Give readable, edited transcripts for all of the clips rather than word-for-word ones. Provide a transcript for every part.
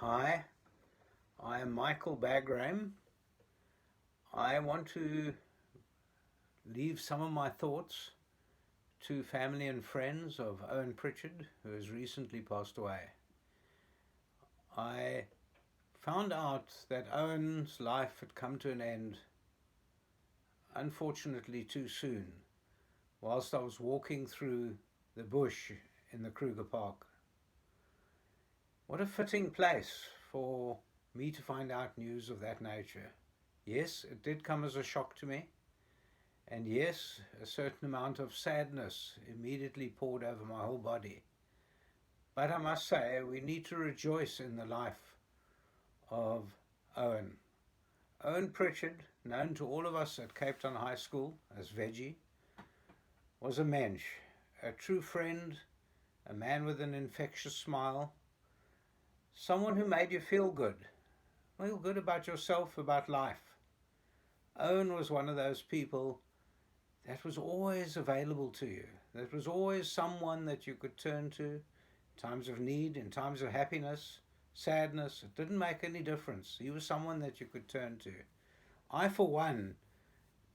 Hi, I am Michael Bagram. I want to leave some of my thoughts to family and friends of Owen Pritchard, who has recently passed away. I found out that Owen's life had come to an end, unfortunately too soon, whilst I was walking through the bush in the Kruger Park. What a fitting place for me to find out news of that nature. Yes, it did come as a shock to me. And yes, a certain amount of sadness immediately poured over my whole body. But I must say, we need to rejoice in the life of Owen. Owen Pritchard, known to all of us at Cape Town High School as Veggie, was a mensch, a true friend, a man with an infectious smile, someone who made you feel good about yourself, about life. Owen was one of those people that was always available to you. That was always someone that you could turn to in times of need, in times of happiness, sadness. It didn't make any difference. He was someone that you could turn to. I, for one,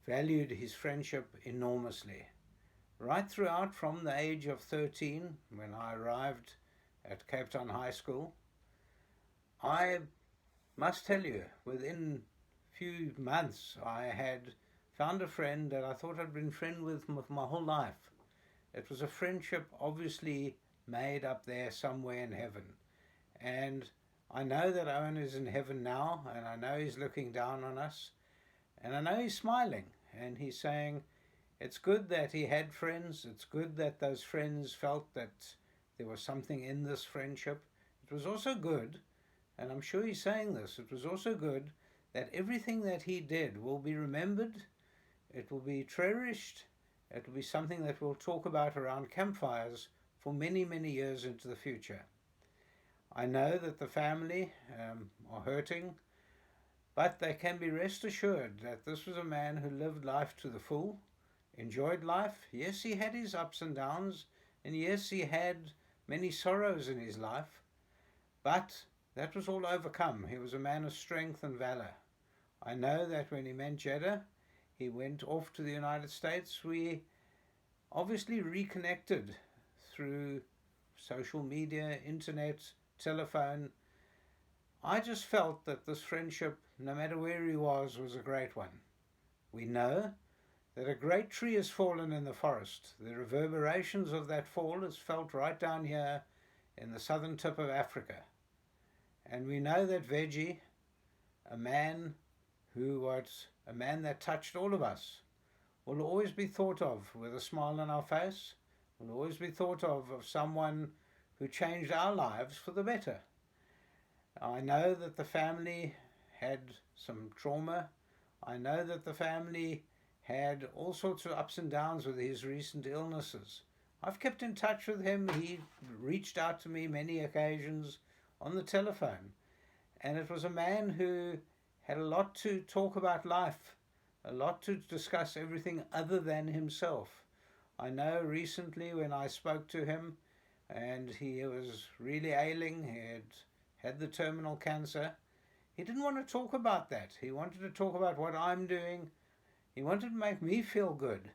valued his friendship enormously. Right throughout, from the age of 13, when I arrived at Cape Town High School, I must tell you, within few months, I had found a friend that I thought I'd been friend with my whole life. It was a friendship obviously made up there somewhere in heaven. And I know that Owen is in heaven now, and I know he's looking down on us, and I know he's smiling, and he's saying, it's good that he had friends, it's good that those friends felt that there was something in this friendship. It was also good, and I'm sure he's saying this, it was also good that everything that he did will be remembered, it will be cherished, it will be something that we'll talk about around campfires for many, many years into the future. I know that the family are hurting, but they can be rest assured that this was a man who lived life to the full, enjoyed life. Yes, he had his ups and downs, and yes, he had many sorrows in his life, but that was all overcome. He was a man of strength and valor. I know that when he met Jeddah, he went off to the United States. We obviously reconnected through social media, internet, telephone. I just felt that this friendship, no matter where he was a great one. We know that a great tree has fallen in the forest. The reverberations of that fall is felt right down here in the southern tip of Africa. And we know that Veggie, a man who was a man that touched all of us, will always be thought of with a smile on our face, will always be thought of someone who changed our lives for the better. I know that the family had some trauma. I know that the family had all sorts of ups and downs with his recent illnesses. I've kept in touch with him. He reached out to me many occasions on the telephone. And it was a man who had a lot to talk about life, a lot to discuss everything other than himself. I know recently when I spoke to him, and he was really ailing, he had the terminal cancer, he didn't want to talk about that. He wanted to talk about what I'm doing. He wanted to make me feel good.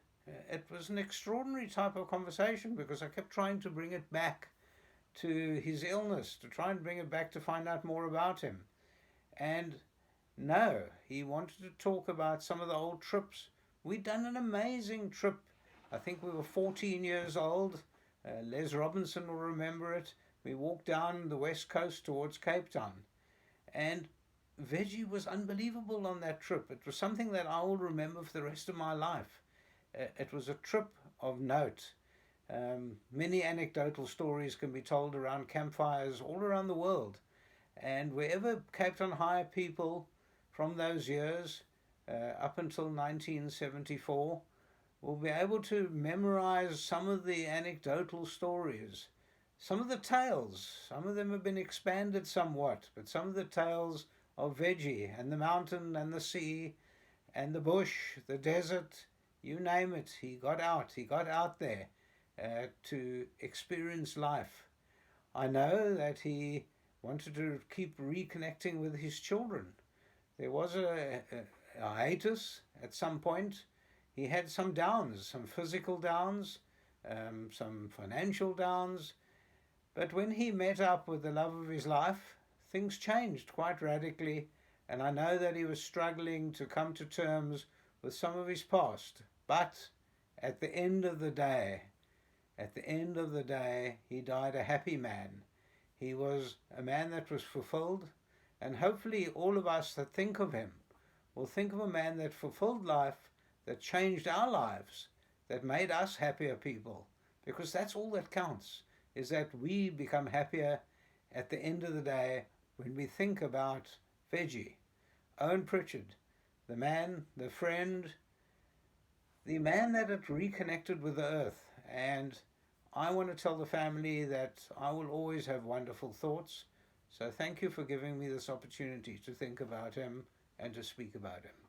It was an extraordinary type of conversation because I kept trying to bring it back to his illness, to try and bring it back to find out more about him. And no, he wanted to talk about some of the old trips. We'd done an amazing trip. I think we were 14 years old. Les Robinson will remember it. We walked down the west coast towards Cape Town. And Veggie was unbelievable on that trip. It was something that I will remember for the rest of my life. It was a trip of note. Many anecdotal stories can be told around campfires all around the world. And wherever Cape Town High people from those years, up until 1974, will be able to memorize some of the anecdotal stories, some of the tales. Some of them have been expanded somewhat, but some of the tales of Veggie and the mountain and the sea and the bush, the desert, you name it. He got out there to experience life. I know that he wanted to keep reconnecting with his children. There was a hiatus at some point. He had some downs, some physical downs, some financial downs. But when he met up with the love of his life, things changed quite radically. And I know that he was struggling to come to terms with some of his past. But at the end of the day, he died a happy man. He was a man that was fulfilled. And hopefully all of us that think of him will think of a man that fulfilled life, that changed our lives, that made us happier people. Because that's all that counts, is that we become happier at the end of the day when we think about Veggie, Owen Pritchard, the man, the friend, the man that had reconnected with the earth. And I want to tell the family that I will always have wonderful thoughts. So thank you for giving me this opportunity to think about him and to speak about him.